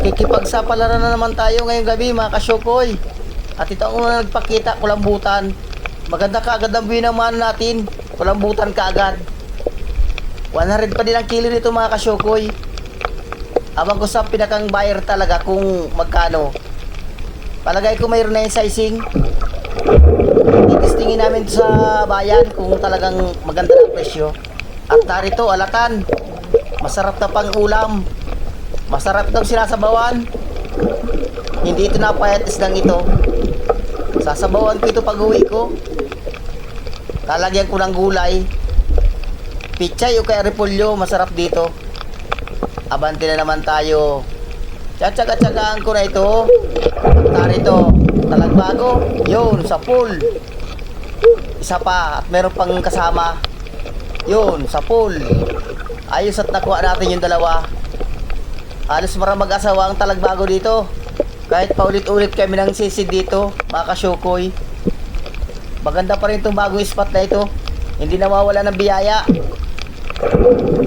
Makikipagsapalaran na naman tayo ngayong gabi mga kasyokoy. At ito ang una nagpakita, kulambutan. Maganda kaagad ang binamano natin. Kulambutan kaagad. 100 pa din ang kilo nito mga kasyokoy. Abang ko sa pinakang buyer talaga kung magkano. Palagay ko mayroon na yung sizing. Titistingin namin sa bayan kung talagang maganda ang presyo. At narito, alatan. Masarap na pang ulam. Masarap itong sinasabawan. Hindi ito napayat islang ito. Sasabawan ko ito pag uwi ko. Lalagyan ko ng gulay. Pichay o kaya repolyo. Masarap dito. Abante na naman tayo. Tsatsaga-tsagaan ko na ito. At narito, talagbago. Yun, sa pool. Isa pa. At meron pang kasama. Yun, sa pool. Ayos at nakuha natin yung dalawa. Halos marang mag-asawa ang talagbago dito. Kahit paulit-ulit kami nang sisid dito, mga kasyokoy. Maganda pa rin itong bagong spot na ito. Hindi nawawala ng biyaya.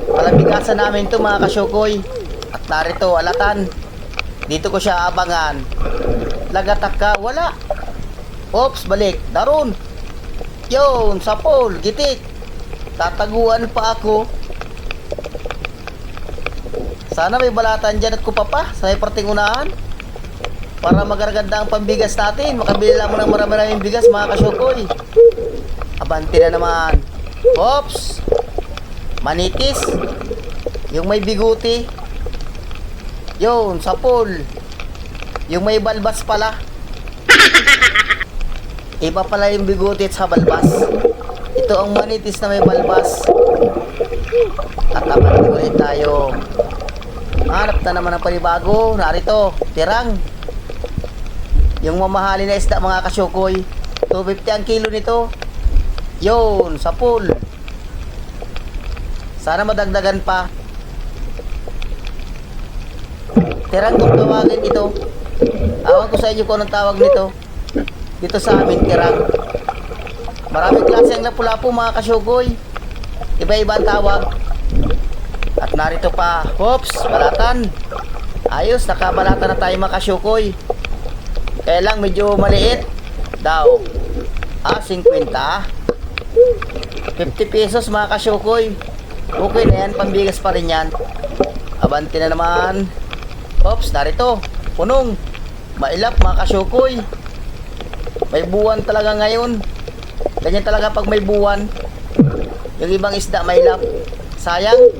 Palamigasan namin ito mga kasyokoy. At narito, alatan. Dito ko siya abangan. Lagatak ka, wala. Oops, balik. Daron. Yun, sa pool, gitik. Tataguan pa ako. Sana may balatan dyan at kupapa sa may parting unahan. Para magaraganda ang pambigas natin. Makabili lang mo ng marami-maraming bigas mga kasyokoy. Abante na naman. Oops. Manitis. Yung may biguti. Yun, sa pool. Yung may balbas pala. Iba pala yung biguti at sa balbas. Ito ang manitis na may balbas. At abante ulit tayo. Hanap na naman ang panibago. Narito, tirang. Yung mamahali na isda mga kasyokoy. 250 ang kilo nito. Yun, sa pool. Sana madagdagan pa. Tirang kung tawagin ito. Awan ko sa inyo kung anong tawag nito. Dito sa amin, tirang. Maraming klase ang lapu-lapu mga kasyokoy. Iba-iba ang tawag. At narito pa, hops, balatan. Ayos, nakabalatan na tayo mga kasyokoy. Kaya lang medyo maliit daw. 50. 50 pesos mga kasyokoy. Okay na yan, pambigas pa rin yan. Abante na naman. Hops, narito, punong. Mailap mga kasyokoy. May buwan talaga ngayon. Ganyan talaga pag may buwan. Yung ibang isda mailap. Sayang.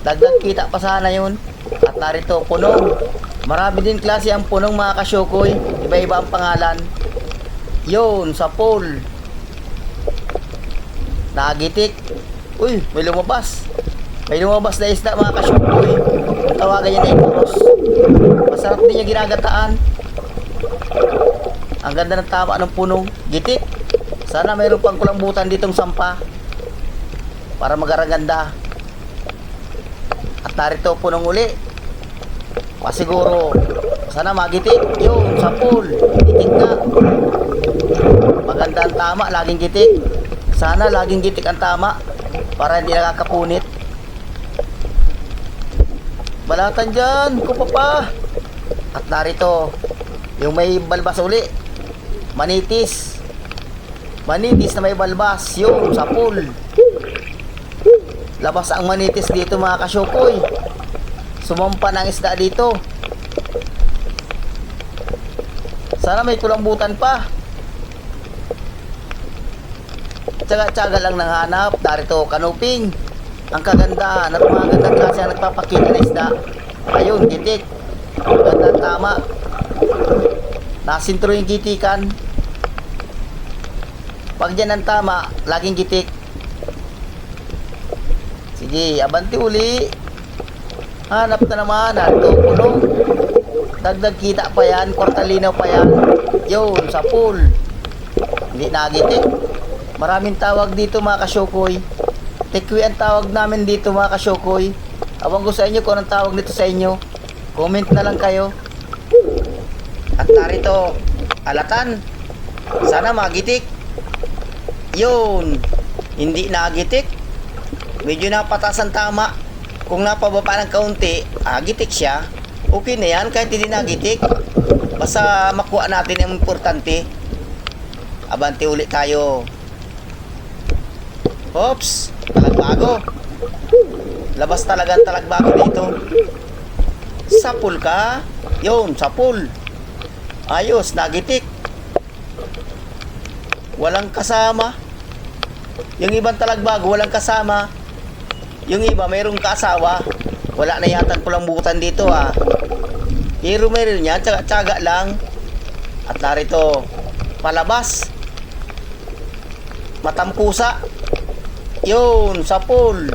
Dagdag kita pa sana yun. At narito, punong. Marami din klase ang punong mga kasyokoy. Iba-iba ang pangalan. Yun, sa pool. Nagitik. Uy, may lumabas. May lumabas na isda mga kasyokoy. Ang tawagan niya na ikuros. Masarap din niya ginagataan. Ang ganda ng tama ng punong. Gitik. Sana mayroon pang kulambutan ditong sampa. Para magaraganda. At narito punong uli. Pasiguro. Sana magitik. Yun, sa pool. Gitik na. Maganda ang tama. Laging gitik. Sana laging gitik ang tama. Para hindi nakakapunit. Balatan dyan. Kupapa. At narito. Yung may balbas uli. Manitis. Manitis na may balbas. Yun, sa pool. Labas ang manitis dito mga kasyokoy. Sumampa ng isda dito. Sana may kulambutan pa. Tsaga-tsaga lang nang hanap. Narito, kanuping. Ang kaganda. Mga klase ang nagpapakita ng isda. Ayun, gitik. Ganda tama. Nasintro yung gitikan. Pag dyan ang tama, laging gitik. Sige, abanti uli. Hanap na naman. Narito, punong. Dagdag kita pa yan. Kwartalinaw pa yan. Yun, sa pool. Hindi nagitik. Maraming tawag dito mga kasyokoy. Tikwi ang tawag namin dito mga kasyokoy. Awang ko sa inyo kung anong tawag dito sa inyo. Comment na lang kayo. At narito, alatan. Sana magitik. Yun. Hindi nagitik. Medyo napatas ang tama. Kung napababa ng kaunti, gitik siya. Okay na yan, kahit hindi nagitik. Basta makuha natin ang importante. Abante ulit tayo. Oops, talagbago. Labas talagang talagbago dito. Sapul ka. Yun, sapul. Ayos, nagitik. Walang kasama. Yung ibang talagbago, walang kasama. Yung iba, mayroong kasawa. Wala na yata kulambutan dito ah. Pero meron yan, tsaga-tsaga lang. At narito, palabas. Matampusa. Yun, sapul.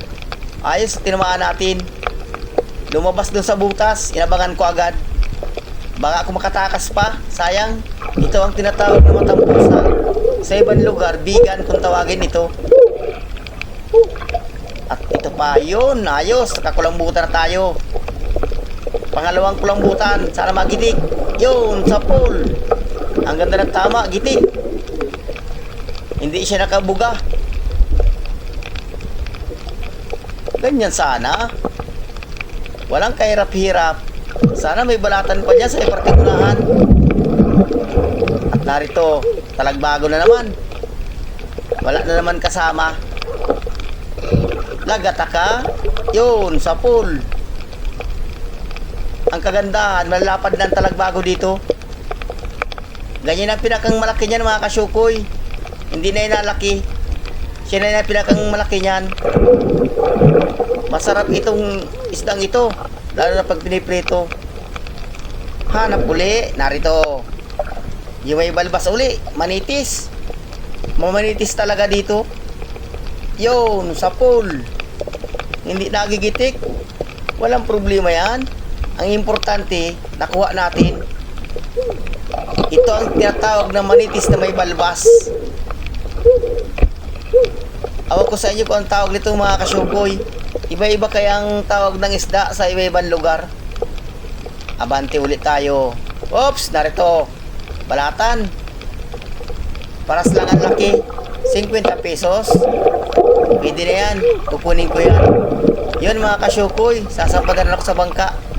Ayos, tinamaan natin. Lumabas dun sa butas, inabangan ko agad. Baka ako makatakas pa, sayang. Ito ang tinatawag na matampusa. Sa ibang lugar, bigan kung tawagin ito. At ito pa, yun, ayos, nakakulambutan na tayo. Pangalawang kulambutan, sana magitik. Yun, sapul. Ang ganda ng tama, gitik. Hindi siya nakabuga. Ganyan sana. Walang kahirap-hirap. Sana may balatan pa dyan sa ipartikunahan. At narito, talagbago na naman. Wala na naman kasama. Lagataka. Yun, sapul. Ang kagandahan, malalapad ng talagbago dito. Ganyan ang pinakang malaki niyan mga kasyukoy. Hindi na inalaki. Siya na yung pinakang malaki niyan. Masarap itong isdang ito. Lalo na pag piniprito. Hanap uli. Narito. Yung may balbas uli. Manitis. Mamanitis talaga dito. Yun, sapul. Hindi nagigitik. Walang problema yan. Ang importante, nakuha natin. Ito ang tinatawag na manitis na may balbas. Awag ko sa inyo kung ang tawag nito mga kasyukoy. Iba-iba kayang tawag ng isda sa iba-ibang lugar. Abante ulit tayo. Oops, narito. Balatan. Paras lang ang laki. 50 pesos. Pwede na yan. Kukunin ko yan. Yun mga kasyukoy. Sasampadan ako sa bangka.